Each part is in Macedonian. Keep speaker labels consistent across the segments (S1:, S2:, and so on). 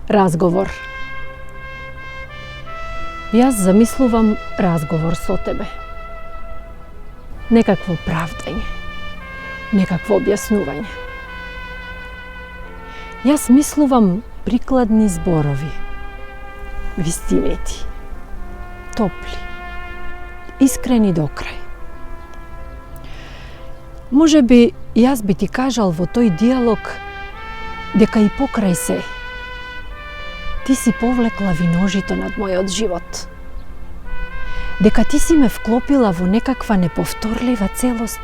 S1: Разговор. Јас замислувам разговор со тебе. Некакво правдање. Некакво објаснување. Јас мислувам прикладни зборови. Вистинети. Топли. Искрени до крај. Може би јас би ти кажал во тој диалог дека и покрај се ти си повлекла виножито над мојот живот. Дека ти си ме вклопила во некаква неповторлива целост,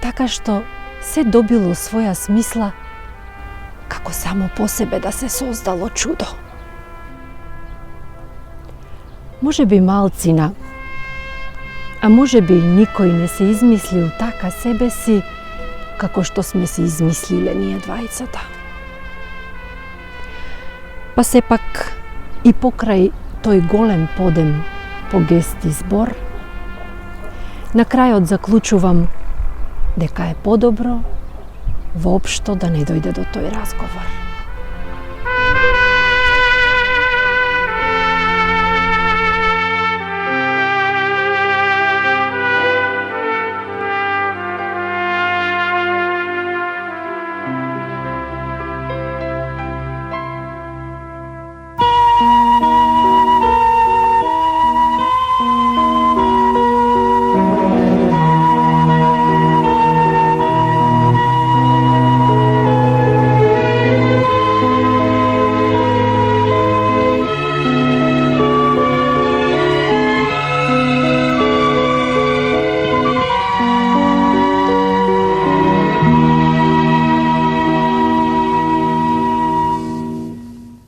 S1: така што се добило своја смисла како само по себе да се создало чудо. Може би малцина, а може би и никој не се измислил така себе си како што сме се измислиле ние двајцата. Па сепак и покрај тој голем подем по гести збор, на крајот заклучувам дека е подобро воопшто да не дојде до тој разговор.